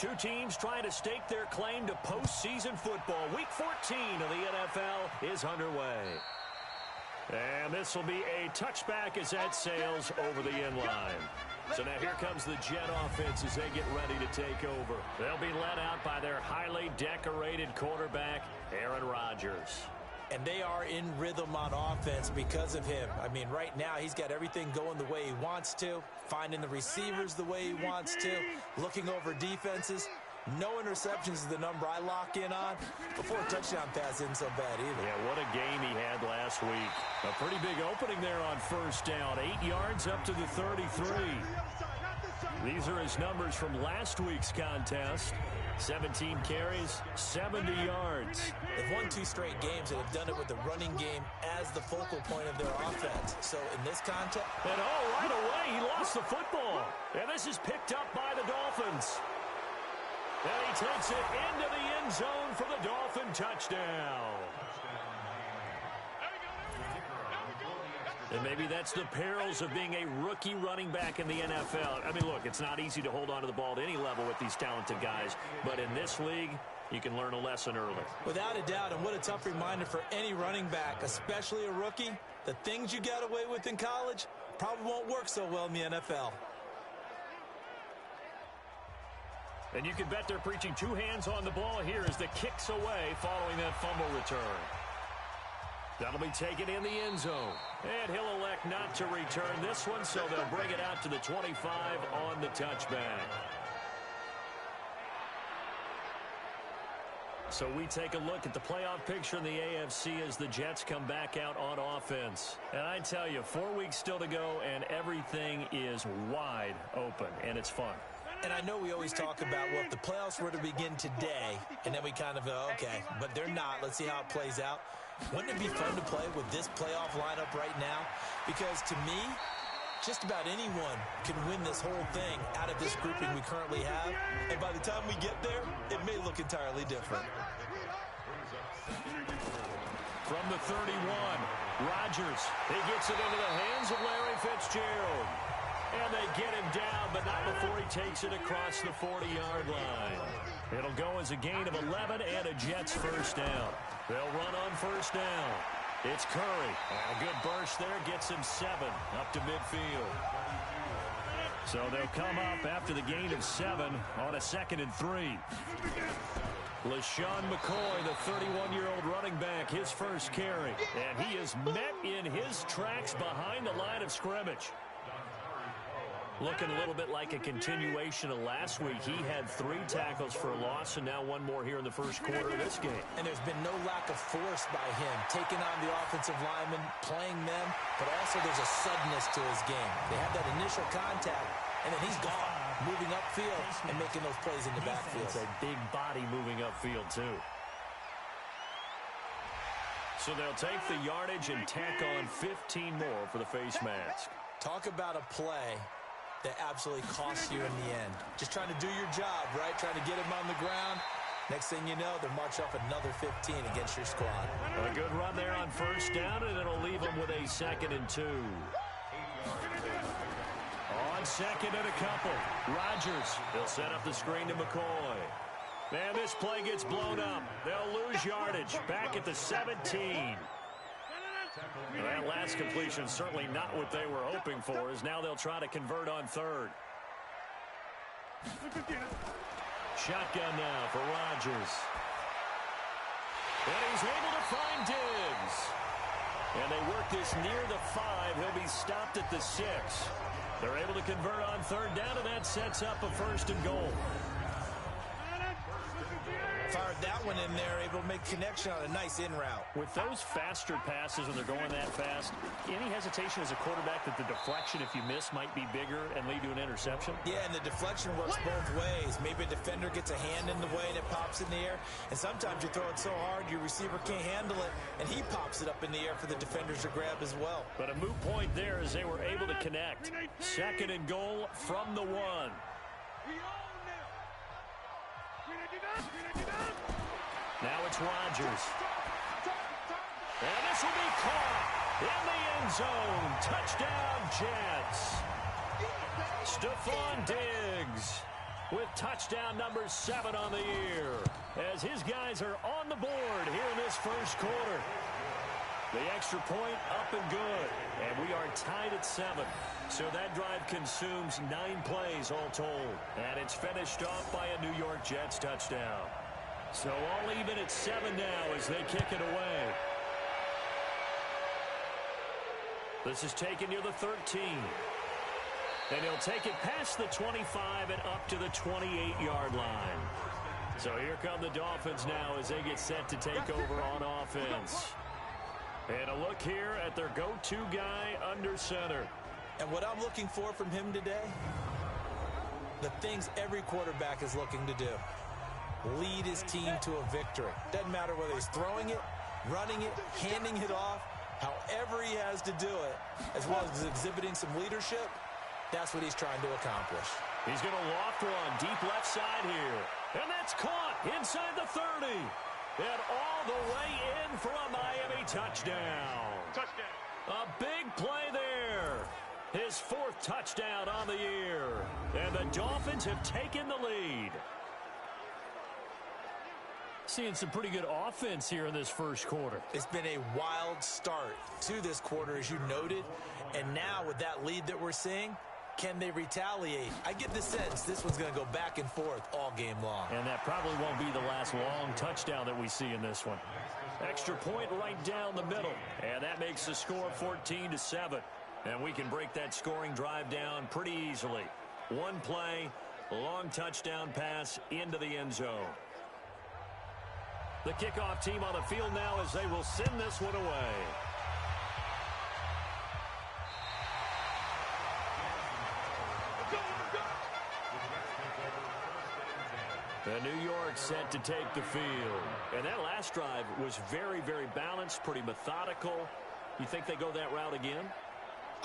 Two teams trying to stake their claim to postseason football. Week 14 of the NFL is underway. And this will be a touchback as that sails over the end line. So now here comes the Jet offense as they get ready to take over. They'll be led out by their highly decorated quarterback, Aaron Rodgers. And they are in rhythm on offense because of him. I mean, right now he's got everything going the way he wants to, finding the receivers the way he wants to, looking over defenses. No interceptions is the number I lock in on. Before a touchdown pass isn't so bad either. Yeah, what a game he had last week. A pretty big opening there on first down. 8 yards up to the 33. These are his numbers from last week's contest. 17 carries, 70 yards. They've won 2 straight games and have done it with the running game as the focal point of their offense. So in this contest... And right away, he lost the football. And this is picked up by the Dolphins. And he takes it into the end zone for the Dolphin touchdown. And maybe that's the perils of being a rookie running back in the NFL. I mean, look, it's not easy to hold on to the ball at any level with these talented guys. But in this league, you can learn a lesson early. Without a doubt, and what a tough reminder for any running back, especially a rookie. The things you got away with in college probably won't work so well in the NFL. And you can bet they're preaching 2 hands on the ball here as the kick's away following that fumble return. That'll be taken in the end zone. And he'll elect not to return this one, so they'll bring it out to the 25 on the touchback. So we take a look at the playoff picture in the AFC as the Jets come back out on offense. And I tell you, 4 weeks still to go, and everything is wide open, and it's fun. And I know we always talk about, well, if the playoffs were to begin today, and then we kind of go, okay, but they're not. Let's see how it plays out. Wouldn't it be fun to play with this playoff lineup right now? Because to me, just about anyone can win this whole thing out of this grouping we currently have. And by the time we get there, it may look entirely different. From the 31, Rodgers. He gets it into the hands of Larry Fitzgerald. And they get him down, but not before he takes it across the 40-yard line. It'll go as a gain of 11 and a Jets first down. They'll run on first down. It's Curry. And a good burst there gets him 7 up to midfield. So they'll come up after the gain of 7 on a 2nd and 3. LaShawn McCoy, the 31-year-old running back, his first carry. And he is met in his tracks behind the line of scrimmage. Looking a little bit like a continuation of last week. He had 3 tackles for a loss, and now 1 more here in the first quarter of this game. And there's been no lack of force by him, taking on the offensive linemen, playing them, but also there's a suddenness to his game. They have that initial contact, and then he's gone, moving upfield and making those plays in the backfield. It's a big body moving upfield, too. So they'll take the yardage and tack on 15 more for the face mask. Talk about a play that absolutely costs you in the end. Just trying to do your job, right? Trying to get him on the ground. Next thing you know, they'll march off another 15 against your squad. A good run there on first down, and it'll leave them with a 2nd and 2. On 2nd and a couple, Rodgers. They'll set up the screen to McCoy. And this play gets blown up. They'll lose yardage back at the 17. That last completion certainly not what they were hoping for, as now they'll try to convert on 3rd. Shotgun now for Rodgers. And he's able to find Diggs. And they work this near the 5. He'll be stopped at the 6. They're able to convert on 3rd down, and that sets up a 1st and goal. Fired that one in there, able to make connection on a nice in route. With those faster passes when they're going that fast, any hesitation as a quarterback that the deflection, if you miss, might be bigger and lead to an interception? Yeah, and the deflection works both ways. Maybe a defender gets a hand in the way and it pops in the air. And sometimes you throw it so hard your receiver can't handle it, and he pops it up in the air for the defenders to grab as well. But a moot point there as they were able to connect. 2nd and goal from the 1. Now it's Rodgers. And this will be caught in the end zone. Touchdown, Jets. Stephon Diggs with touchdown number 7 on the year, as his guys are on the board here in this first quarter. The extra point up and good, and we are tied at 7. So that drive consumes 9 plays all told, and it's finished off by a New York Jets touchdown. So all even at 7 now as they kick it away. This is taken near the 13. And he'll take it past the 25 and up to the 28-yard line. So here come the Dolphins now as they get set to take over on offense. And a look here at their go-to guy under center. And what I'm looking for from him today, the things every quarterback is looking to do. Lead his team to a victory. Doesn't matter whether he's throwing it, running it, handing it off, however he has to do it, as well as exhibiting some leadership. That's what he's trying to accomplish. He's going to loft one deep left side here. And that's caught inside the 30. And all the way in for a Miami touchdown. A big play there. His 4th touchdown on the year. And the Dolphins have taken the lead. Seeing some pretty good offense here in this first quarter. It's been a wild start to this quarter, as you noted. And now with that lead that we're seeing, can they retaliate? I get the sense this one's going to go back and forth all game long. And that probably won't be the last long touchdown that we see in this one. Extra point right down the middle. And that makes the score 14-7. And we can break that scoring drive down pretty easily. One play, long touchdown pass into the end zone. The kickoff team on the field now as they will send this one away. The New York set to take the field. And that last drive was very, very balanced, pretty methodical. You think they go that route again?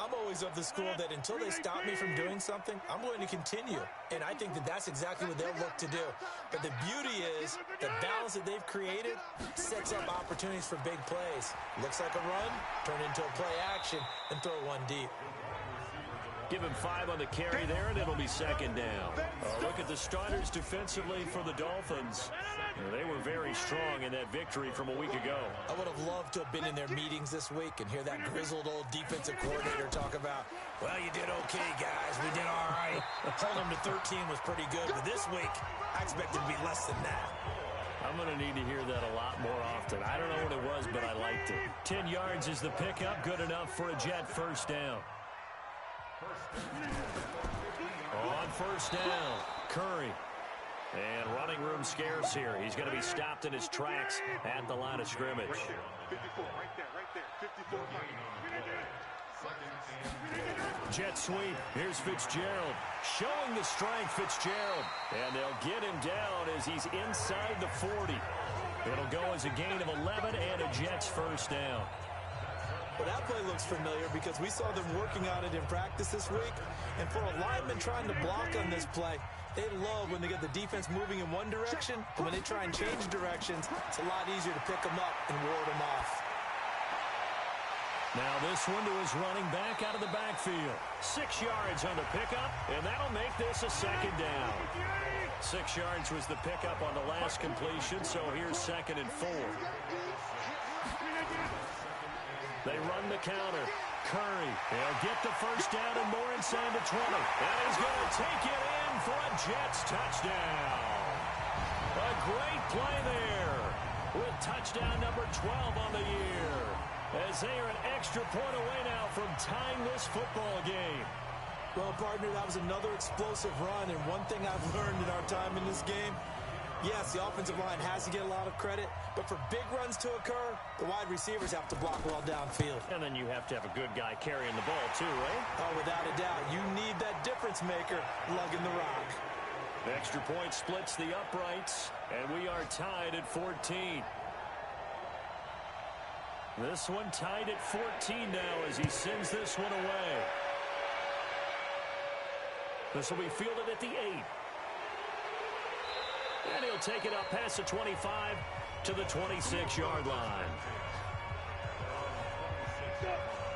I'm always of the school that until they stop me from doing something, I'm going to continue. And I think that that's exactly what they'll look to do. But the beauty is the balance that they've created sets up opportunities for big plays. Looks like a run, turn into a play action, and throw one deep. Give him 5 on the carry there, and it'll be second down. Look at the starters defensively for the Dolphins. They were very strong in that victory from a week ago. I would have loved to have been in their meetings this week and hear that grizzled old defensive coordinator talk about, well, you did okay, guys. We did all right. Holding them to 13 was pretty good. But this week, I expected to be less than that. I'm going to need to hear that a lot more often. I don't know what it was, but I liked it. 10 yards is the pickup. Good enough for a Jet first down. On first down, Curry. And running room scarce here. He's going to be stopped in his tracks at the line of scrimmage. 54, right there, 54. Jet sweep. Here's Fitzgerald. Showing the strength, Fitzgerald. And they'll get him down as he's inside the 40. It'll go as a gain of 11 and a Jets first down. Well, that play looks familiar because we saw them working on it in practice this week. And for a lineman trying to block on this play, they love when they get the defense moving in one direction. And when they try and change directions, it's a lot easier to pick them up and ward them off. Now this one to his running back out of the backfield. 6 yards on the pickup, and that'll make this a second down. 6 yards was the pickup on the last completion, so here's 2nd and 4. They run the counter. Curry, he'll get the first down and more inside the 20. And he's going to take it in for a Jets touchdown. A great play there with touchdown number 12 on the year. As they are an extra point away now from tying this football game. Well, partner, that was another explosive run. And one thing I've learned in our time in this game, yes, the offensive line has to get a lot of credit, but for big runs to occur, the wide receivers have to block well downfield. And then you have to have a good guy carrying the ball too, right? Oh, without a doubt. You need that difference maker lugging the rock. The extra point splits the uprights, and we are tied at 14. This one tied at 14 now as he sends this one away. This will be fielded at the 8. And he'll take it up past the 25 to the 26-yard line.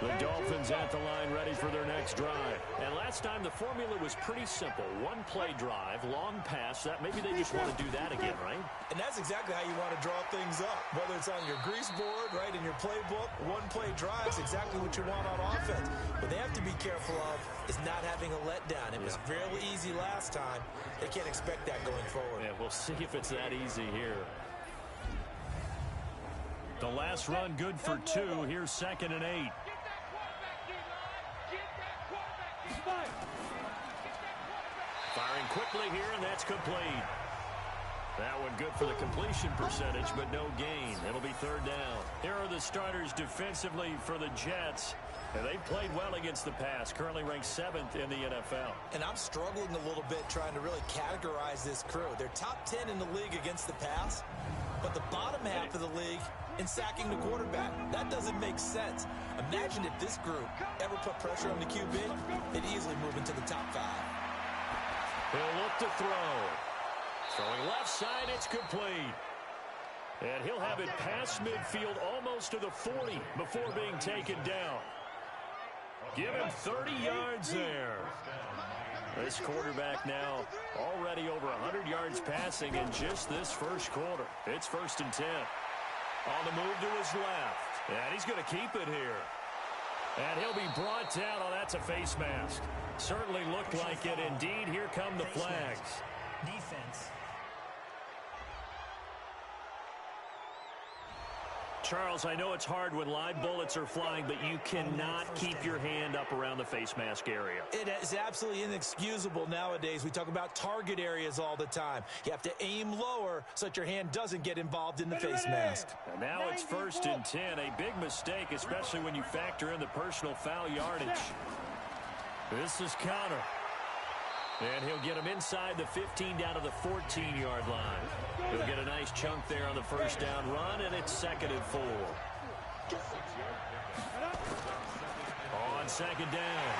The Dolphins at the line ready for their next drive. And last time the formula was pretty simple. One play drive, long pass. That maybe they just want to do that again, right? And that's exactly how you want to draw things up. Whether it's on your grease board, right, in your playbook, one play drive is exactly what you want on offense. What they have to be careful of is not having a letdown. It was fairly easy last time. They can't expect that going forward. Yeah, we'll see if it's that easy here. The last run good for 2. Here's 2nd and 8. Firing quickly here, and that's complete. That one good for the completion percentage, but no gain. It'll be 3rd down. Here are the starters defensively for the Jets. And they've played well against the pass, currently ranked 7th in the NFL. And I'm struggling a little bit trying to really categorize this crew. They're top 10 in the league against the pass, but the bottom half of the league in sacking the quarterback. That doesn't make sense. Imagine if this group ever put pressure on the QB, they'd easily move into the top 5. He'll look to throw. Throwing left side, it's complete. And he'll have it past midfield almost to the 40 before being taken down. Give him 30 yards there. This quarterback now already over 100 yards passing in just this first quarter. It's 1st and 10. On the move to his left. And he's going to keep it here. And he'll be brought down. Oh, that's a face mask. Certainly looked like it. Indeed, here come the flags. Defense. Charles, I know it's hard when live bullets are flying, but you cannot keep your hand up around the face mask area. It is absolutely inexcusable nowadays. We talk about target areas all the time. You have to aim lower so that your hand doesn't get involved in the face mask. And now it's 1st and 10. A big mistake, especially when you factor in the personal foul yardage. This is counter. And he'll get him inside the 15 down to the 14-yard line. He'll get a nice chunk there on the 1st down run, and it's 2nd and 4. On 2nd down,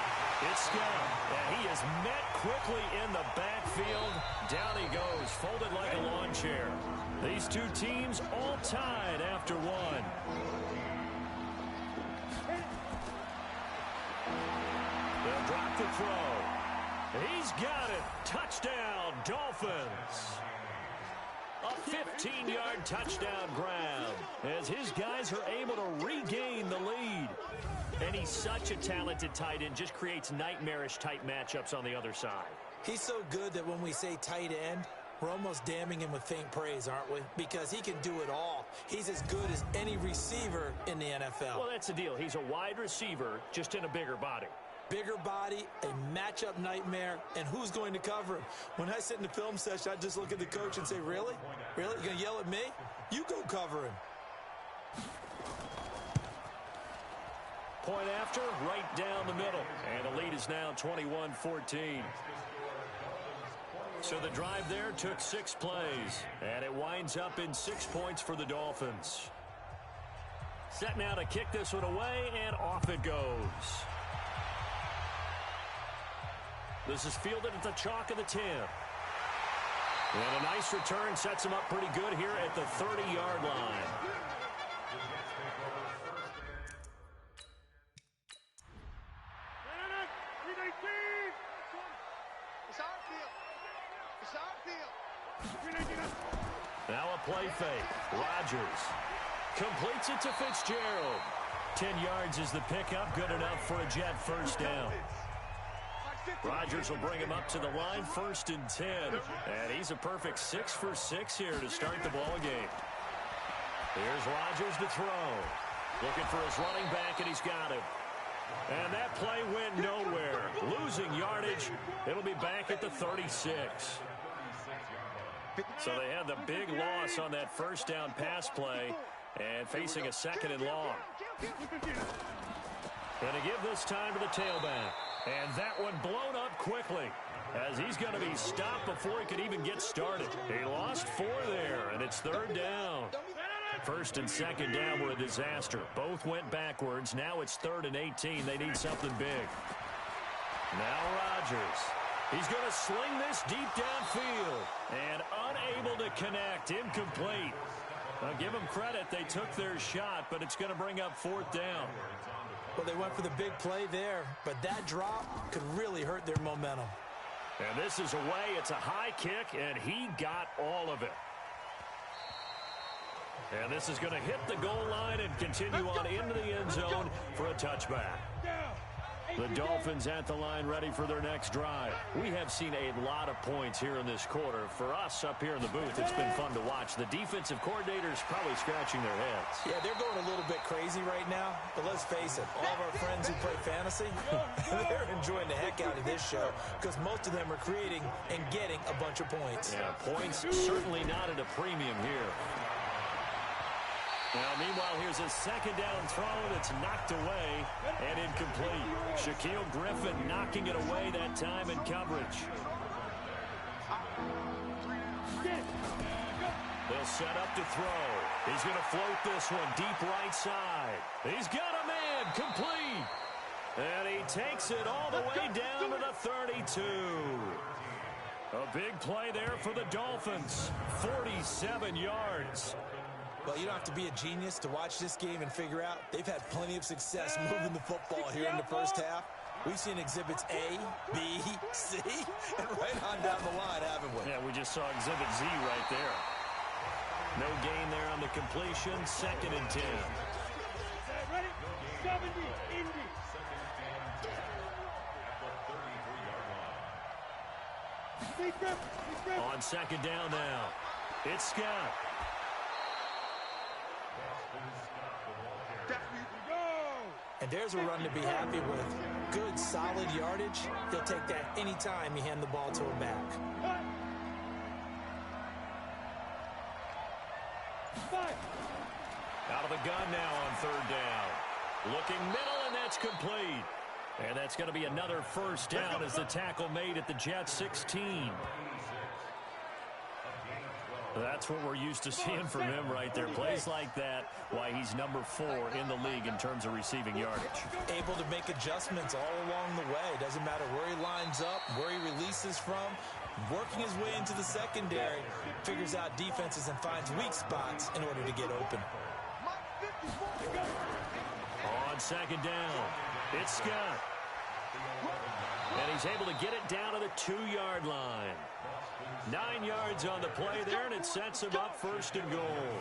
it's Scott. And he is met quickly in the backfield. Down he goes, folded like a lawn chair. These two teams all tied after one. They'll drop the throw. He's got it. Touchdown, Dolphins. A 15-yard touchdown grab as his guys are able to regain the lead. And he's such a talented tight end, just creates nightmarish-type matchups on the other side. He's so good that when we say tight end, we're almost damning him with faint praise, aren't we? Because he can do it all. He's as good as any receiver in the NFL. Well, that's the deal. He's a wide receiver, just in a bigger body. Bigger body, a matchup nightmare, and who's going to cover him? When I sit in the film session, I just look at the coach and say, really? Really? You're going to yell at me? You go cover him. Point after, right down the middle. And the lead is now 21-14. So the drive there took 6 plays. And it winds up in 6 points for the Dolphins. Set now to kick this one away, and off it goes. This is fielded at the chalk of the 10. And a nice return sets him up pretty good here at the 30-yard line. Now a play fake. Rodgers completes it to Fitzgerald. 10 yards is the pickup. Good enough for a Jet 1st down. Rodgers will bring him up to the line, 1st and 10. And he's a perfect 6 for 6 here to start the ball game. Here's Rodgers to throw. Looking for his running back, and he's got him. And that play went nowhere. Losing yardage. It'll be back at the 36. So they had the big loss on that 1st down pass play and facing a 2nd and long. Going to give this time to the tailback. And that one blown up quickly as he's going to be stopped before he could even get started. He lost 4 there, and it's 3rd down. 1st and 2nd down were a disaster. Both went backwards. Now it's 3rd and 18. They need something big. Now Rodgers. He's going to sling this deep downfield and unable to connect. Incomplete. I'll give them credit. They took their shot, but it's going to bring up 4th down. Well, they went for the big play there, but that drop could really hurt their momentum. And this is away. It's a high kick, and he got all of it. And this is going to hit the goal line and continue on into the end zone for a touchback. The Dolphins at the line ready for their next drive. We have seen a lot of points here in this quarter. For us up here in the booth, it's been fun to watch. The defensive coordinators probably scratching their heads. Yeah, they're going a little bit crazy right now. But let's face it, all of our friends who play fantasy, they're enjoying the heck out of this show because most of them are creating and getting a bunch of points. Yeah, points certainly not at a premium here. Now, meanwhile, here's a 2nd down throw that's knocked away and incomplete. Shaquille Griffin knocking it away that time in coverage. They'll set up to throw. He's going to float this one deep right side. He's got a man complete. And he takes it all the way down to the 32. A big play there for the Dolphins. 47 yards. Well, you don't have to be a genius to watch this game and figure out they've had plenty of success moving the football here in the first half. We've seen exhibits A, B, C, and right on down the line, haven't we? Yeah, we just saw exhibit Z right there. No gain there on the completion. 2nd and 10. Ready? 70, Indy. On 2nd down now. It's Scott. And there's a run to be happy with. Good, solid yardage. He'll take that any time you hand the ball to him back. Out of the gun now on 3rd down. Looking middle, and that's complete. And that's going to be another 1st down as the tackle made at the Jets 16. That's what we're used to seeing from him right there. Plays like that, why he's number 4 in the league in terms of receiving yardage. Able to make adjustments all along the way. Doesn't matter where he lines up, where he releases from. Working his way into the secondary, figures out defenses and finds weak spots in order to get open. On 2nd down, it's Scott. And he's able to get it down to the 2-yard line. 9 yards on the play there, and it sets him up 1st and goal.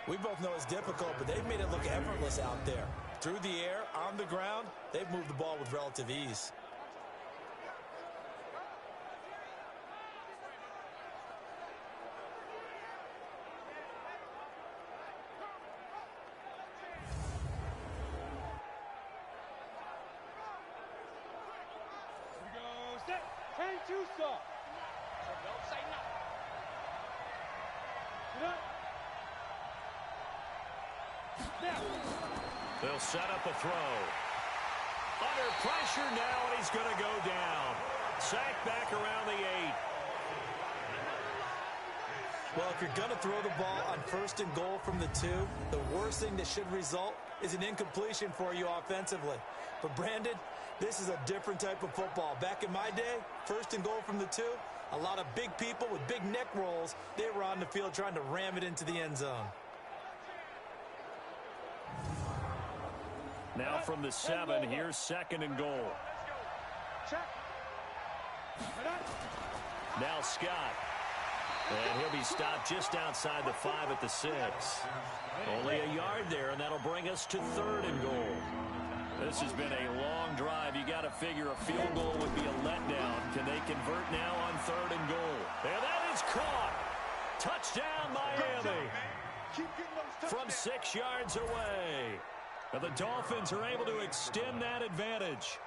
We both know it's difficult, but they've made it look effortless out there. Through the air, on the ground, they've moved the ball with relative ease. They'll set up a throw. Under pressure now, and he's going to go down. Sacked back around the 8. Well, if you're going to throw the ball on 1st and goal from the 2, the worst thing that should result is an incompletion for you offensively. But, Brandon, this is a different type of football. Back in my day, 1st and goal from the 2, a lot of big people with big neck rolls, they were on the field trying to ram it into the end zone. Now from the 7, here's 2nd and goal. Now Scott. And he'll be stopped just outside the 5 at the 6. Only a yard there, and that'll bring us to 3rd and goal. This has been a long drive. You got to figure a field goal would be a letdown. Can they convert now on 3rd and goal? And that is caught. Touchdown, Miami. From 6 yards away. And the Dolphins are able to extend that advantage.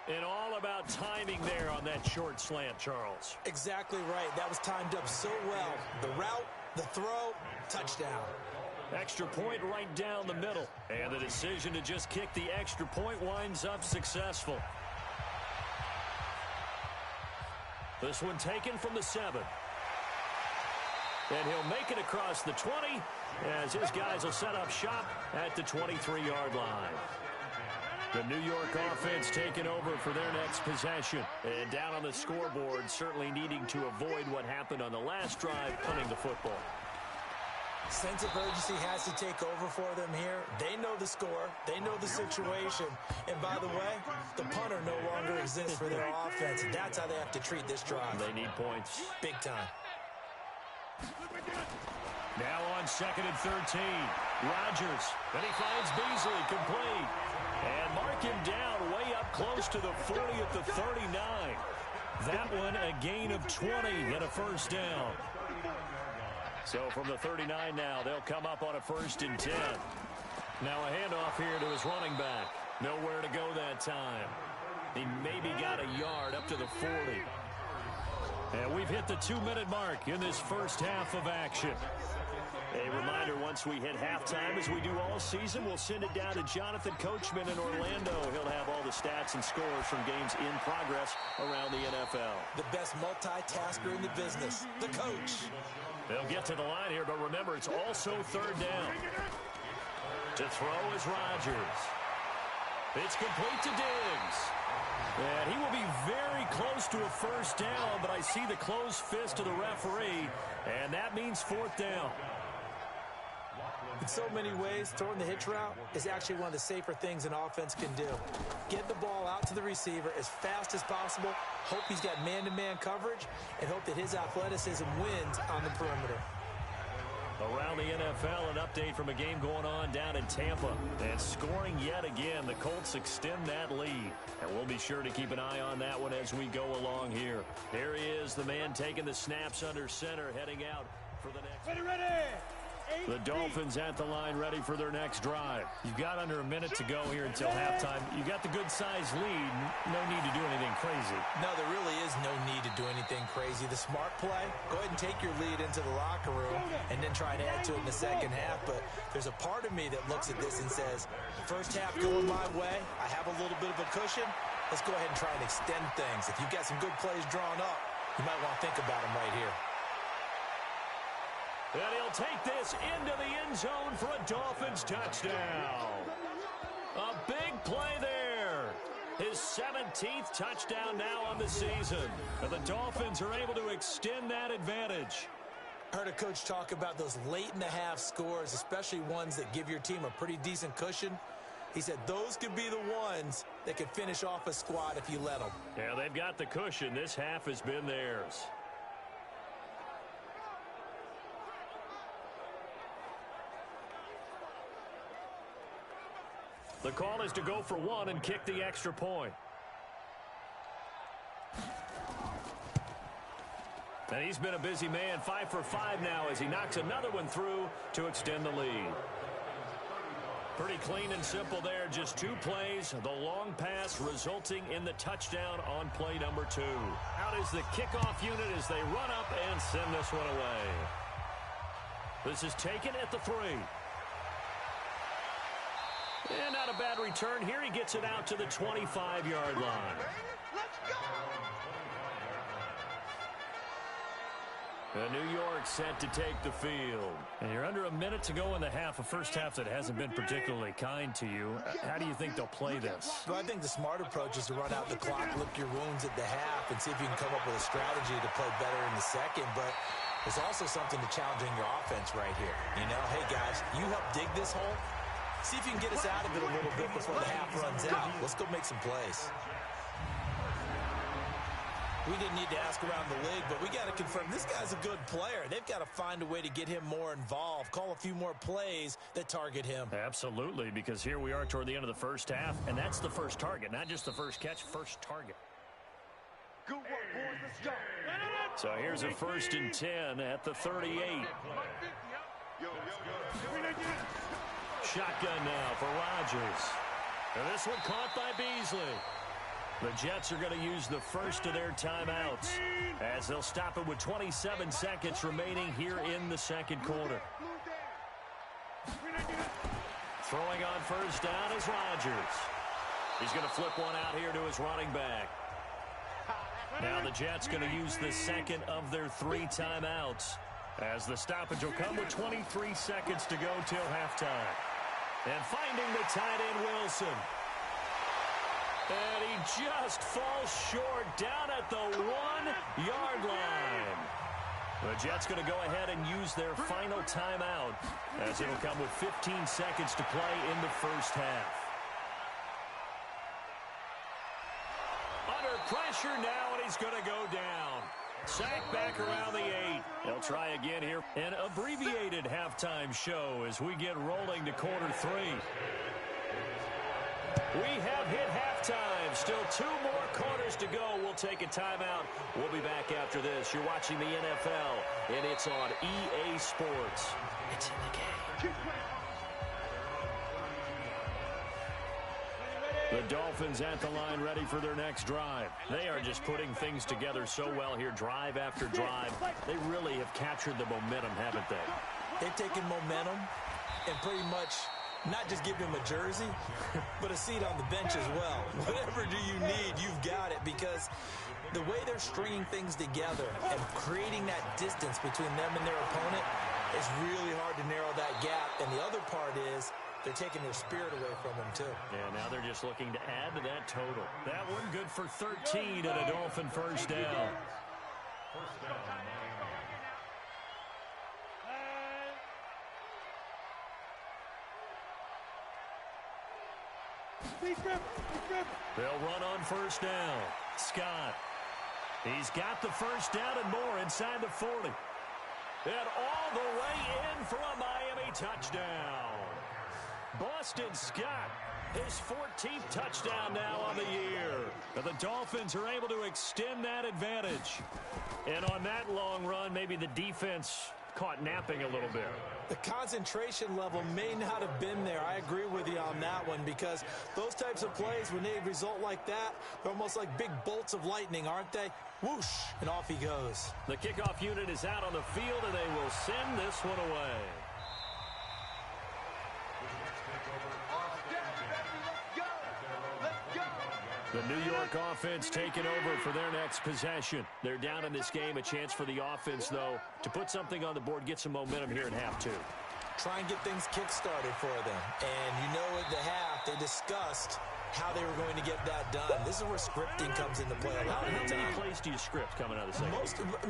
And all about timing there on that short slant, Charles. Exactly right. That was timed up so well. The route, the throw, touchdown. Extra point right down the middle. And the decision to just kick the extra point winds up successful. This one taken from the 7. And he'll make it across the 20 as his guys will set up shop at the 23-yard line. The New York offense taking over for their next possession. And down on the scoreboard, certainly needing to avoid what happened on the last drive, punting the football. Sense of urgency has to take over for them here. They know the score. They know the situation. And by the way, the punter no longer exists for their offense. And that's how they have to treat this drive. They need points. Big time. Now on 2nd and 13. Rodgers. And he finds Beasley complete. And mark him down way up close to the 40 at the 39. That one a gain of 20 and a first down. So from the 39 now, they'll come up on a 1st and 10. Now a handoff here to his running back. Nowhere to go that time. He maybe got a yard up to the 40. And we've hit the 2-minute mark in this first half of action. A reminder, once we hit halftime, as we do all season, we'll send it down to Jonathan Coachman in Orlando. He'll have all the stats and scores from games in progress around the NFL. The best multitasker in the business, the coach. They'll get to the line here, but remember, it's also 3rd down. To throw is Rodgers. It's complete to Diggs. And he will be very close to a first down, but I see the closed fist of the referee, and that means 4th down. In so many ways, throwing the hitch route is actually one of the safer things an offense can do. Get the ball out to the receiver as fast as possible, hope he's got man-to-man coverage, and hope that his athleticism wins on the perimeter. Around the NFL, an update from a game going on down in Tampa. And scoring yet again, the Colts extend that lead. And we'll be sure to keep an eye on that one as we go along here. There he is, the man taking the snaps under center, heading out for the next. Ready. The Dolphins at the line, ready for their next drive. You've got under a minute to go here until halftime. You got the good-sized lead. No need to do anything crazy. No, there really is no need to do anything crazy. The smart play, go ahead and take your lead into the locker room and then try and add to it in the second half. But there's a part of me that looks at this and says, first half going my way, I have a little bit of a cushion. Let's go ahead and try and extend things. If you've got some good plays drawn up, you might want to think about them right here. And he'll take this into the end zone for a Dolphins touchdown. A big play there. His 17th touchdown now on the season. And the Dolphins are able to extend that advantage. I heard a coach talk about those late-in-the-half scores, especially ones that give your team a pretty decent cushion. He said those could be the ones that could finish off a squad if you let them. Yeah, they've got the cushion. This half has been theirs. The call is to go for one and kick the extra point. And he's been a busy man, 5 for 5 now as he knocks another one through to extend the lead. Pretty clean and simple there, just 2 plays. The long pass resulting in the touchdown on play number 2. Out is the kickoff unit as they run up and send this one away. This is taken at the 3. And not a bad return here. He gets it out to the 25-yard line. Let's go! New York set to take the field. And you're under a minute to go in the half, a first half that hasn't been particularly kind to you. How do you think they'll play this? Well, I think the smart approach is to run out the clock, lick your wounds at the half, and see if you can come up with a strategy to play better in the second. But there's also something to challenging your offense right here. You know, hey, guys, you help dig this hole. See if you can get us out of it a little bit before the half runs out. Let's go make some plays. We didn't need to ask around the league, but we got to confirm this guy's a good player. They've got to find a way to get him more involved, call a few more plays that target him. Absolutely, because here we are toward the end of the first half, and that's the first target, not just the first catch, first target. Good work, boys. Let's go. So here's a 1st and 10 at the 38. Shotgun now for Rodgers. And this one caught by Beasley. The Jets are going to use the first of their timeouts as they'll stop it with 27 seconds remaining here in the second quarter. Throwing on first down is Rodgers. He's going to flip one out here to his running back. Now the Jets going to use the second of their 3 timeouts as the stoppage will come with 23 seconds to go till halftime. And finding the tight end, Wilson. And he just falls short down at the 1-yard line. The Jets going to go ahead and use their final timeout as it'll come with 15 seconds to play in the first half. Under pressure now, and he's going to go down. Sack back around the 8. They'll try again here. An abbreviated halftime show as we get rolling to quarter 3. We have hit halftime. Still 2 more quarters to go. We'll take a timeout. We'll be back after this. You're watching the NFL, and it's on EA Sports. It's in the game. The Dolphins at the line ready for their next drive. They are just putting things together so well here, drive after drive. They really have captured the momentum, haven't they? They've taken momentum and pretty much not just give him a jersey, but a seat on the bench as well. Whatever do you need, you've got it, because the way they're stringing things together and creating that distance between them and their opponent is really hard to narrow that gap. And the other part is they're taking their spirit away from them, too. Yeah, now they're just looking to add to that total. That one good for 13 and a Dolphin first down. They'll run on first down. Scott. He's got the first down and more inside the 40. And all the way in for a Miami touchdown. Boston Scott, his 14th touchdown now on the year. But the Dolphins are able to extend that advantage. And on that long run, maybe the defense caught napping a little bit. The concentration level may not have been there. I agree with you on that one, because those types of plays, when they result like that, they're almost like big bolts of lightning, aren't they? Whoosh, and off he goes. The kickoff unit is out on the field, and they will send this one away. The New York offense taking over for their next possession. They're down in this game. A chance for the offense, though, to put something on the board, get some momentum here in half 2. Try and get things kick-started for them. And you know at the half, they discussed how they were going to get that done. This is where scripting comes into play a lot of the time. How many plays do you script coming out of the second?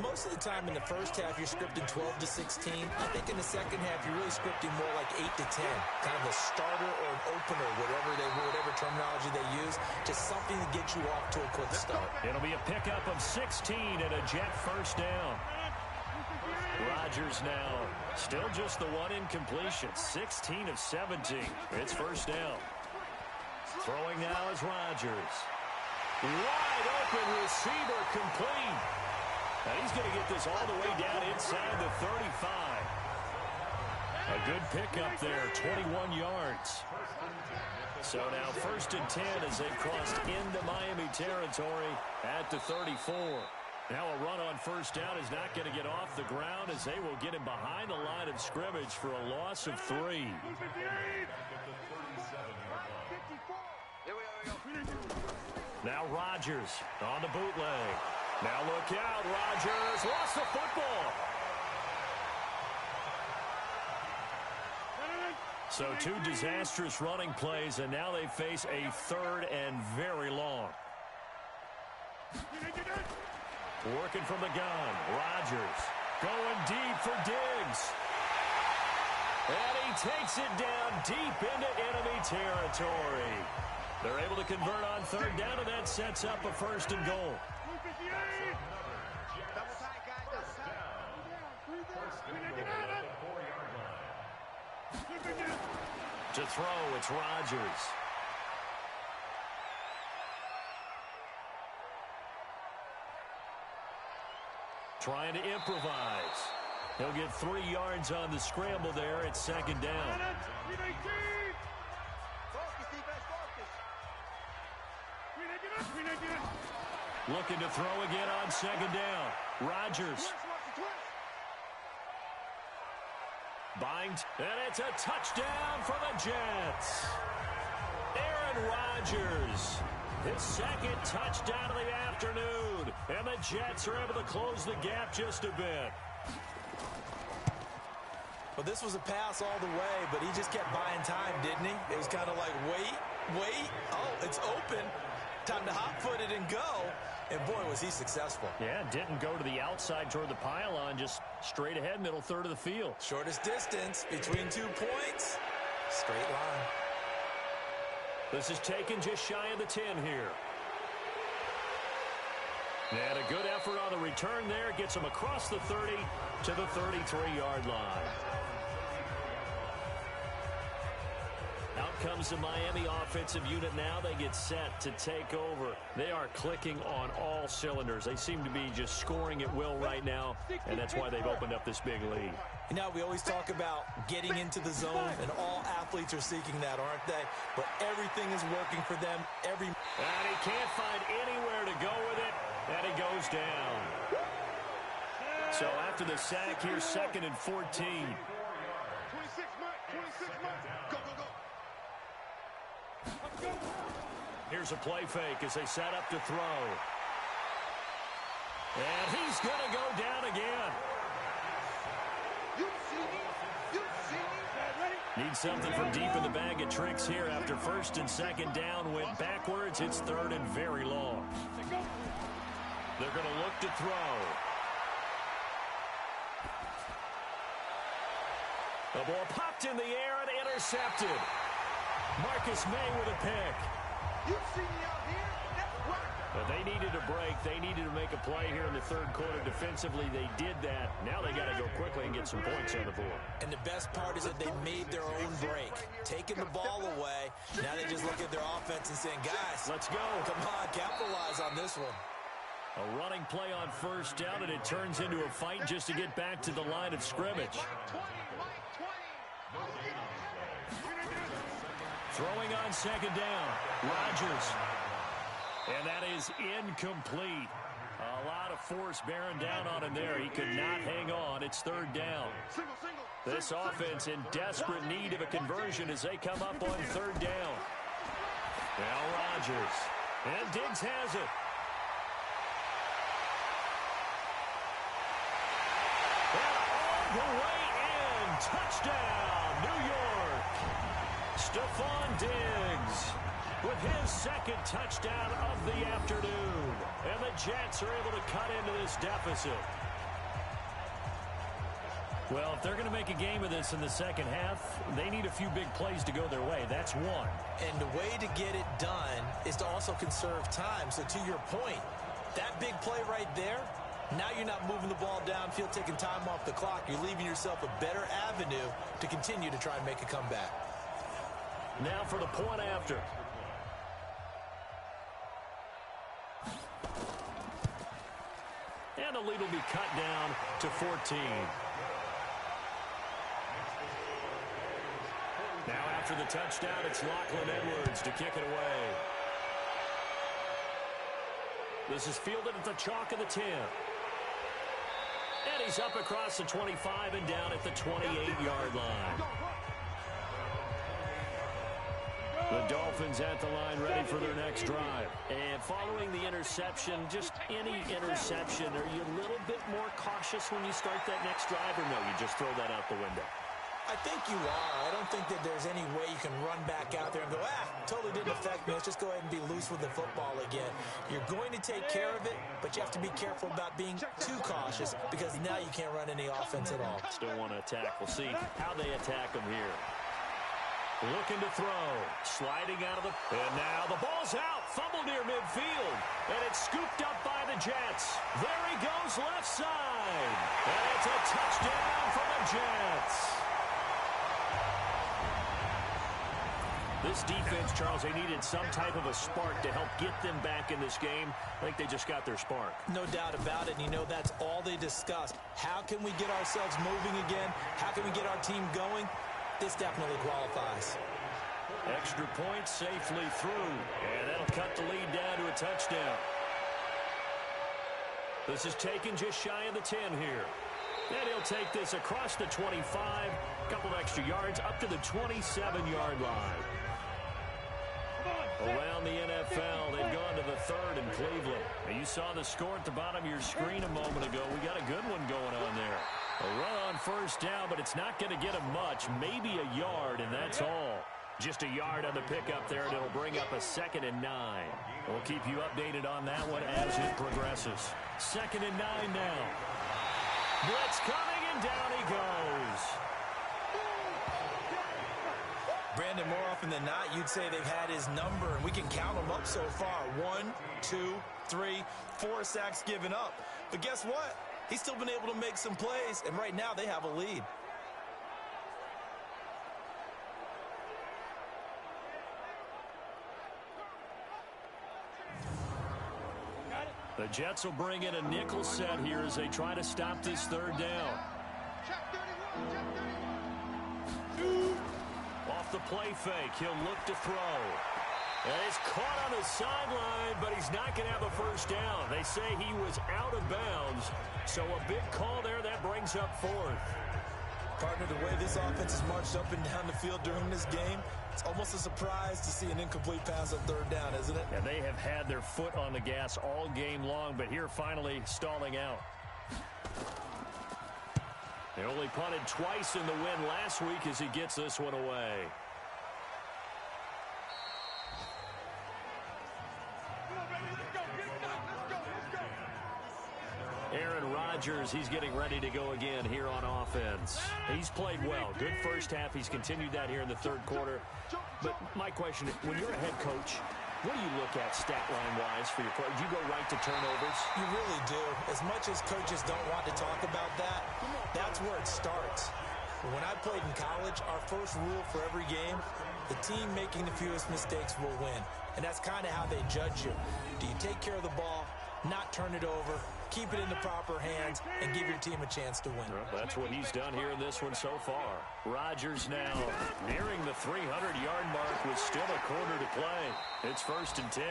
Most of the time in the first half, you're scripting 12 to 16. I think in the second half, you're really scripting more like 8 to 10. Kind of a starter or an opener, whatever terminology they use, just something to get you off to a quick start. It'll be a pickup of 16 and a Jet first down. Rodgers now still just the one incompletion. 16 of 17. It's first down. Throwing now is Rodgers. Wide open receiver complete. And he's going to get this all the way down inside the 35. A good pickup there, 21 yards. So now first and 10 as they crossed into Miami territory at the 34. Now a run on first down is not going to get off the ground as they will get him behind the line of scrimmage for a loss of 3. Now Rodgers on the bootleg. Now look out, Rodgers lost the football. So 2 disastrous running plays, and now they face a third and very long. Working from the gun, Rodgers going deep for Diggs. And he takes it down deep into enemy territory. They're able to convert on third down, and that sets up a first and goal. To throw, it's Rodgers. Trying to improvise. He'll get 3 yards on the scramble there. It's second down. Looking to throw again on second down. Rodgers. Binds, and it's a touchdown for the Jets. Aaron Rodgers, his second touchdown of the afternoon, and the Jets are able to close the gap just a bit. Well, this was a pass all the way, but he just kept buying time, didn't he? It was kind of like, wait, oh, it's open. Time to hot-foot it and go. And boy, was he successful. Yeah, didn't go to the outside toward the pylon, just straight ahead, middle third of the field. Shortest distance between 2 points. Straight line. This is taken just shy of the 10 here. And a good effort on the return there. Gets him across the 30 to the 33-yard line. Out comes the Miami offensive unit now. They get set to take over. They are clicking on all cylinders. They seem to be just scoring at will right now, and that's why they've opened up this big lead. You know, we always talk about getting into the zone, and all athletes are seeking that, aren't they? But everything is working for them. And he can't find anywhere to go with it, and he goes down. So after the sack here, 2nd and 14. 26, Mike. 26, Mike. Go, go, go. Let's go. Here's a play fake as they set up to throw. And he's going to go down again. You see me? You see me? Need something from deep in the bag of tricks here after 1st and 2nd down. Went backwards. It's 3rd and very long. They're going to look to throw. The ball popped in the air and intercepted. Marcus May with a pick. You see me out here? That's right. But they needed a break. They needed to make a play here in the 3rd quarter. Defensively, they did that. Now they got to go quickly and get some points on the board. the best part is that they made their own break, taking the ball away. Now they just look at their offense and saying, guys, let's go. Come on, capitalize on this one. A running play on 1st down, and it turns into a fight just to get back to the line of scrimmage. Throwing on 2nd down, Rodgers. And that is incomplete. A lot of force bearing down on him there. He could not hang on. It's 3rd down. This offense in desperate need of a conversion as they come up on 3rd down. Now Rodgers. And Diggs has it. And all the way in. Touchdown, New York. Stephon Diggs with his 2nd touchdown of the afternoon. And the Jets are able to cut into this deficit. Well, if they're going to make a game of this in the 2nd half, they need a few big plays to go their way. That's one. And the way to get it done is to also conserve time. So to your point, that big play right there, now you're not moving the ball downfield, taking time off the clock. You're leaving yourself a better avenue to continue to try and make a comeback. Now for the point after. And the lead will be cut down to 14. Now after the touchdown, it's Lachlan Edwards to kick it away. This is fielded at the chalk of the 10. And he's up across the 25 and down at the 28-yard line. The Dolphins at the line ready for their next drive. And following the interception, just any interception, are you a little bit more cautious when you start that next drive, or no, you just throw that out the window? I think you are. I don't think that there's any way you can run back out there and go, totally didn't affect me. Let's just go ahead and be loose with the football again. You're going to take care of it, but you have to be careful about being too cautious because now you can't run any offense at all. Still want to attack. We'll see how they attack them here. Looking to throw. Sliding out of the... And now the ball's out. Fumble near midfield. And it's scooped up by the Jets. There he goes left side. And it's a touchdown for the Jets. This defense, Charles, they needed some type of a spark to help get them back in this game. I think they just got their spark. No doubt about it. And you know, that's all they discussed. How can we get ourselves moving again? How can we get our team going? This definitely qualifies. Extra point safely through. And that'll cut the lead down to a touchdown. This is taken just shy of the 10 here. And he'll take this across the 25. A couple extra yards up to the 27-yard line. Around the NFL, they've gone to the 3rd in Cleveland. Now you saw the score at the bottom of your screen a moment ago. We got a good one going on there. A run on 1st down, but it's not going to get him much, maybe a yard, and that's all. Just a yard on the pickup there, and it'll bring up a 2nd and 9. We'll keep you updated on that one as it progresses. 2nd and 9 now. Blitz coming, and down he goes. Brandon, more often than not, you'd say they've had his number, and we can count them up so far. 1, 2, 3, 4 sacks given up. But guess what? He's still been able to make some plays, and right now they have a lead. The Jets will bring in a nickel set here as they try to stop this 3rd down. Off the play fake, he'll look to throw. And he's caught on the sideline, but he's not going to have a 1st down. They say he was out of bounds, so a big call there that brings up 4th. Partner, the way this offense has marched up and down the field during this game, it's almost a surprise to see an incomplete pass on 3rd down, isn't it? Yeah, they have had their foot on the gas all game long, but here finally stalling out. They only punted twice in the win last week as he gets this one away. Aaron Rodgers, he's getting ready to go again here on offense. He's played well. Good first half. He's continued that here in the 3rd quarter. But my question, when you're a head coach, what do you look at stat line-wise for your play? Do you go right to turnovers? You really do. As much as coaches don't want to talk about that, that's where it starts. When I played in college, our first rule for every game, the team making the fewest mistakes will win. And that's kind of how they judge you. Do you take care of the ball, not turn it over, keep it in the proper hands, and give your team a chance to win? Well, that's what he's done here in this one so far. Rodgers now nearing the 300-yard mark with still a quarter to play. It's 1st and 10.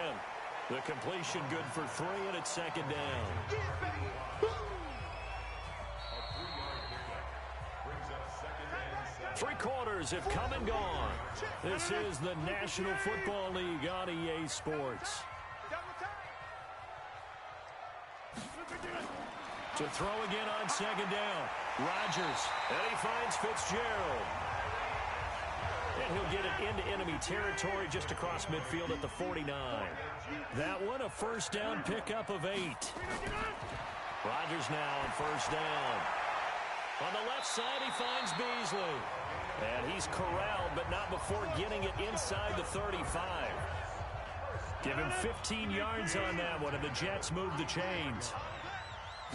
The completion good for 3, and it's 2nd down. 3 quarters have come and gone. This is the National Football League on EA Sports. To throw again on 2nd down. Rodgers, and he finds Fitzgerald. And he'll get it into enemy territory just across midfield at the 49. That one, a 1st down pickup of 8. Rodgers now on 1st down. On the left side, he finds Beasley. And he's corralled, but not before getting it inside the 35. Give him 15 yards on that one, and the Jets move the chains.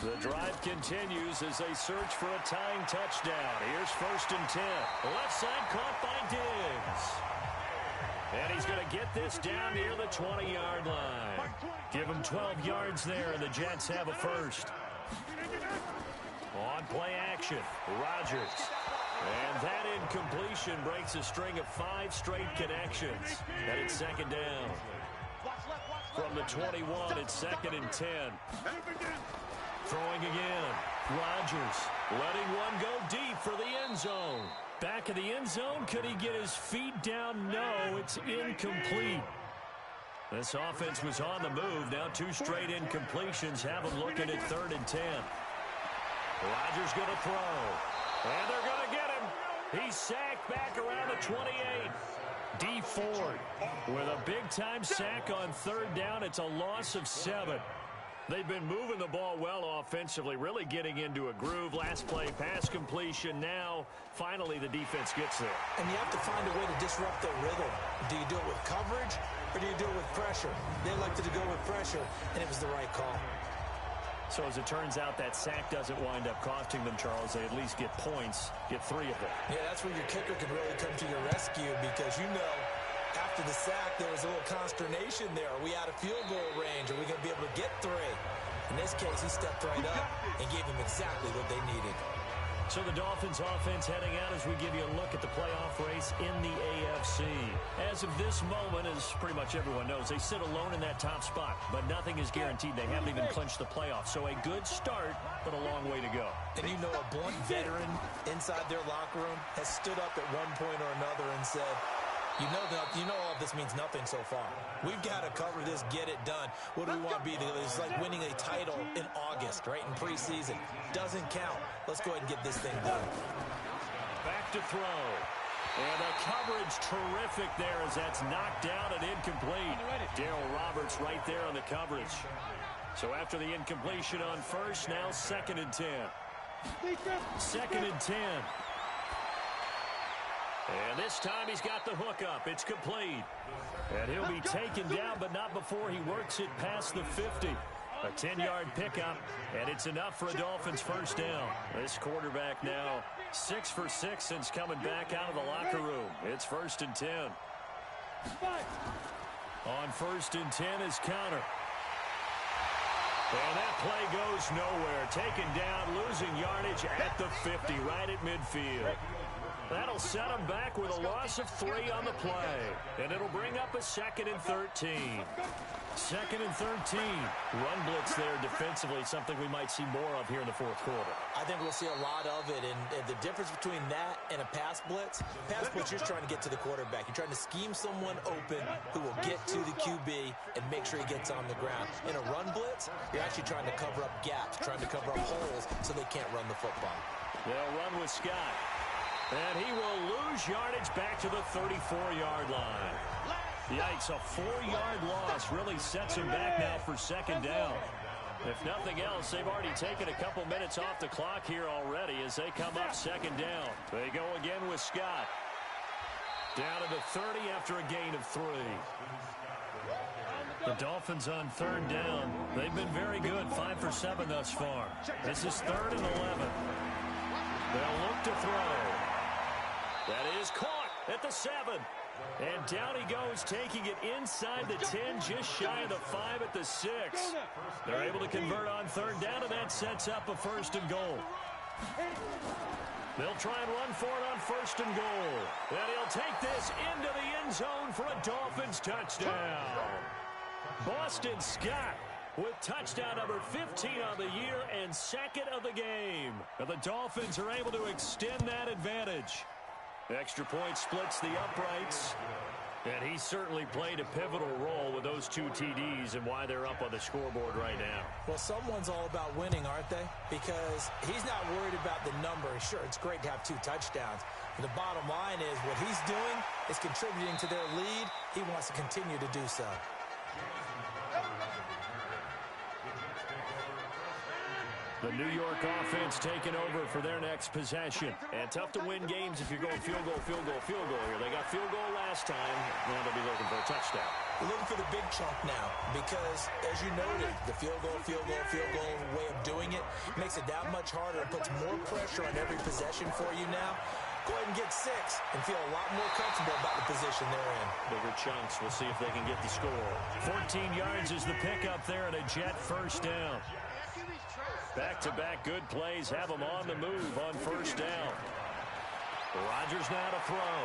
The drive continues as they search for a tying touchdown. Here's 1st and 10. Left side caught by Diggs. And he's going to get this down near the 20-yard line. Give him 12 yards there, and the Jets have a 1st. On play action, Rodgers. And that incompletion breaks a string of 5 straight connections. And it's 2nd down. From the 21, it's 2nd and 10. Throwing again. Rodgers letting one go deep for the end zone. Back of the end zone. Could he get his feet down? No, it's incomplete. This offense was on the move. Now 2 straight incompletions have them looking at 3rd and 10. Rodgers going to throw. And they're going to get him. He's sacked back around the 28. D Ford with a big-time sack on 3rd down. It's a loss of 7. They've been moving the ball well offensively, really getting into a groove. Last play, pass completion. Now, finally, the defense gets there. And you have to find a way to disrupt their rhythm. Do you do it with coverage, or do you do it with pressure? They elected to go with pressure, and it was the right call. So as it turns out, that sack doesn't wind up costing them, Charles. They at least get points, get 3 of them. Yeah, that's where your kicker can really come to your rescue, because you know after the sack there was a little consternation there. Are we out of field goal range? Are we going to be able to get 3? In this case, he stepped right up and gave them exactly what they needed. So the Dolphins offense heading out as we give you a look at the playoff race in the AFC. As of this moment, as pretty much everyone knows, they sit alone in that top spot, but nothing is guaranteed. They haven't even clinched the playoffs. So a good start, but a long way to go. And you know, a blunt veteran inside their locker room has stood up at one point or another and said, you know all of this means nothing so far. We've got to cover this, get it done. What do we want to be? It's like winning a title in August, right, in preseason. Doesn't count. Let's go ahead and get this thing done. Back to throw. And the coverage terrific there as that's knocked down and incomplete. Darryl Roberts right there on the coverage. So after the incompletion on first, now 2nd and 10. 2nd and 10. And this time he's got the hook up. It's complete. And he'll be taken down, but not before he works it past the 50. A 10-yard pickup, and it's enough for a Dolphins first down. This quarterback now 6 for 6 since coming back out of the locker room. It's 1st and 10. On 1st and 10 is counter. And that play goes nowhere. Taken down, losing yardage at the 50, right at midfield. That'll set him back with a loss of 3 on the play. And it'll bring up a 2nd and 13. 2nd and 13. Run blitz there defensively, something we might see more of here in the 4th quarter. I think we'll see a lot of it, and the difference between that and a pass blitz, you're trying to get to the quarterback. You're trying to scheme someone open who will get to the QB and make sure he gets on the ground. In a run blitz, you're actually trying to cover up gaps, trying to cover up holes so they can't run the football. They'll run with Scott. And he will lose yardage back to the 34-yard line. Yikes, a 4-yard loss really sets him back now for 2nd down. If nothing else, they've already taken a couple minutes off the clock here already as they come up 2nd down. They go again with Scott. Down to the 30 after a gain of 3. The Dolphins on 3rd down. They've been very good, 5 for 7 thus far. This is 3rd and 11. They'll look to throw. That is caught at the 7. And down he goes, taking it inside the 10, just shy of the 5 at the 6. They're able to convert on 3rd down, and that sets up a 1st and goal. They'll try and run for it on 1st and goal. And he'll take this into the end zone for a Dolphins touchdown. Boston Scott with touchdown number 15 on the year and 2nd of the game. And the Dolphins are able to extend that advantage. Extra point splits the uprights. And he certainly played a pivotal role with those 2 TDs and why they're up on the scoreboard right now. Well, someone's all about winning, aren't they? Because he's not worried about the number. Sure, it's great to have 2 touchdowns. But the bottom line is what he's doing is contributing to their lead. He wants to continue to do so. The New York offense taking over for their next possession. And tough to win games if you're going field goal, field goal, field goal here. They got field goal last time. Now they'll be looking for a touchdown. We're looking for the big chunk now because, as you noted, the field goal way of doing it makes it that much harder and puts more pressure on every possession for you now. Go ahead and get 6 and feel a lot more comfortable about the position they're in. Bigger chunks. We'll see if they can get the score. 14 yards is the pickup there and a Jet 1st down. Back-to-back good plays have them on the move on 1st down. Rodgers now to throw.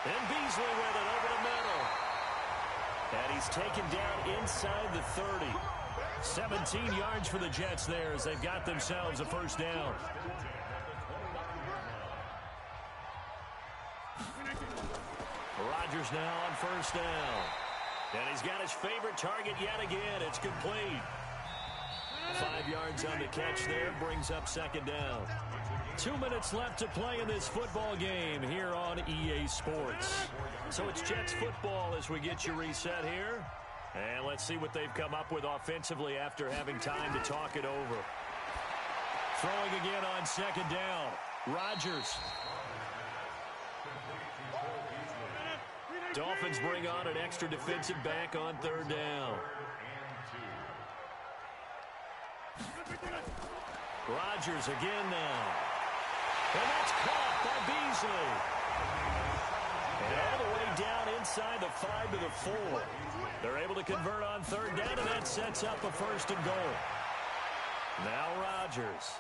And Beasley with it over the middle. And he's taken down inside the 30. 17 yards for the Jets there as they've got themselves a 1st down. Rodgers now on 1st down. And he's got his favorite target yet again. It's complete. 5 yards on the catch there, brings up 2nd down. 2 minutes left to play in this football game here on EA Sports. So it's Jets football as we get you reset here. And let's see what they've come up with offensively after having time to talk it over. Throwing again on 2nd down. Rodgers. Dolphins bring on an extra defensive back on 3rd down. Rodgers again now. And that's caught by Beasley. And all the way down inside the 5 to the 4. They're able to convert on 3rd down, and that sets up a 1st and goal. Now Rodgers.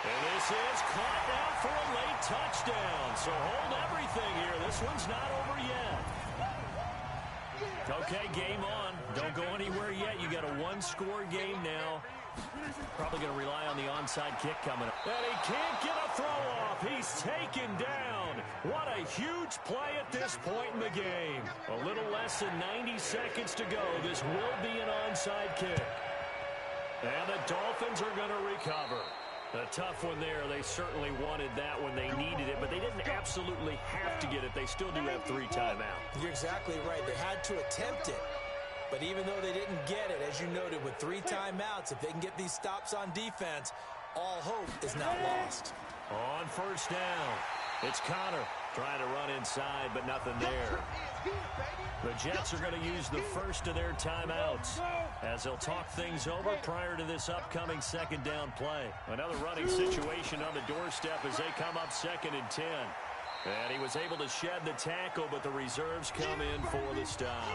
And this is caught now for a late touchdown. So hold everything here. This one's not over yet. Okay, game on. Don't go anywhere yet. You got a 1-score game now. Probably going to rely on the onside kick coming up. And he can't get a throw off. He's taken down. What a huge play at this point in the game. A little less than 90 seconds to go. This will be an onside kick. And the Dolphins are going to recover. A tough one there. They certainly wanted that when they needed it, but they didn't absolutely have to get it. They still do have 3 timeouts. You're exactly right. They had to attempt it. But even though they didn't get it, as you noted, with 3 timeouts, if they can get these stops on defense, all hope is not lost. On first down, it's Connor trying to run inside, but nothing there. The Jets are going to use the first of their timeouts as they'll talk things over prior to this upcoming second down play. Another running situation on the doorstep as they come up 2nd and 10. And he was able to shed the tackle, but the reserves come in for the stop.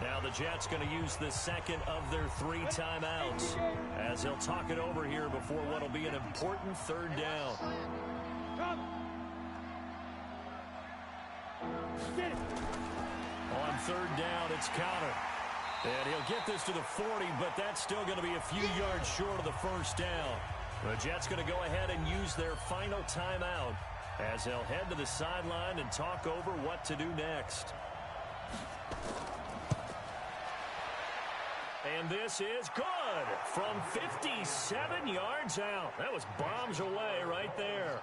Now the Jets going to use the second of their 3 timeouts as they'll talk it over here before what will be an important 3rd down. On 3rd down, it's Connor. And he'll get this to the 40, but that's still going to be a few yards short of the first down. The Jets going to go ahead and use their final timeout as they'll head to the sideline and talk over what to do next. And this is good from 57 yards out. That was bombs away right there.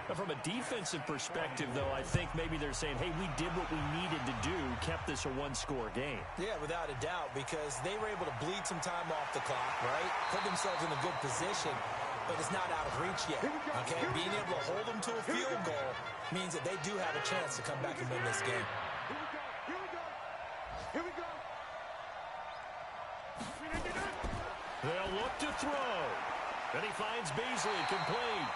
Now, from a defensive perspective, though, I think maybe they're saying, hey, we did what we needed to do, kept this a 1-score game. Yeah, without a doubt, because they were able to bleed some time off the clock, right? Put themselves in a good position, but it's not out of reach yet, okay? Being able to hold them to a field goal means that they do have a chance to come back and win this game. Here we go. They'll look to throw. And he finds Beasley complete.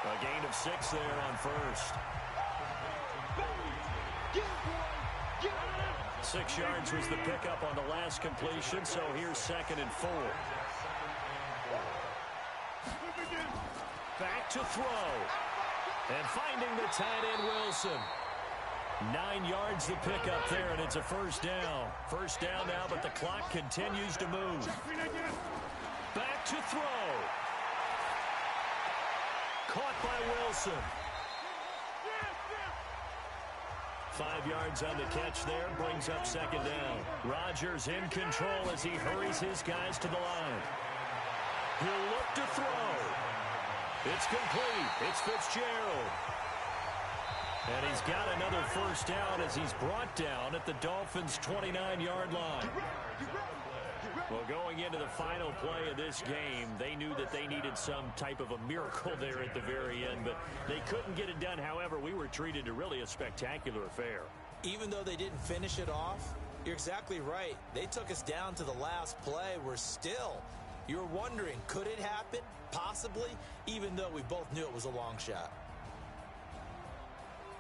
A gain of 6 there on first. 6 yards was the pickup on the last completion, so here's 2nd and 4. Back to throw. And finding the tight end, Wilson. 9 yards the pickup there, and it's a first down. First down now, but the clock continues to move. Back to throw. Caught by Wilson. 5 yards on the catch there, brings up 2nd down. Rodgers in control as he hurries his guys to the line. He'll look to throw. It's complete. It's Fitzgerald. And he's got another first down as he's brought down at the Dolphins' 29-yard line. Well, going into the final play of this game, they knew that they needed some type of a miracle there at the very end, but they couldn't get it done. However, we were treated to really a spectacular affair. Even though they didn't finish it off, you're exactly right. They took us down to the last play. We're still, you're wondering, could it happen? Possibly, even though we both knew it was a long shot.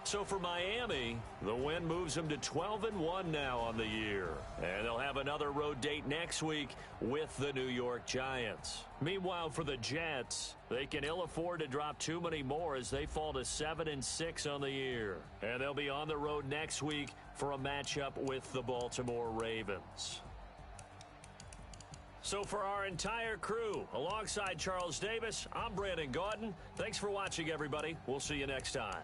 So for Miami, the win moves them to 12-1 now on the year. And they'll have another road date next week with the New York Giants. Meanwhile, for the Jets, they can ill afford to drop too many more as they fall to 7-6 on the year. And they'll be on the road next week for a matchup with the Baltimore Ravens. So for our entire crew, alongside Charles Davis, I'm Brandon Gaudin. Thanks for watching, everybody. We'll see you next time.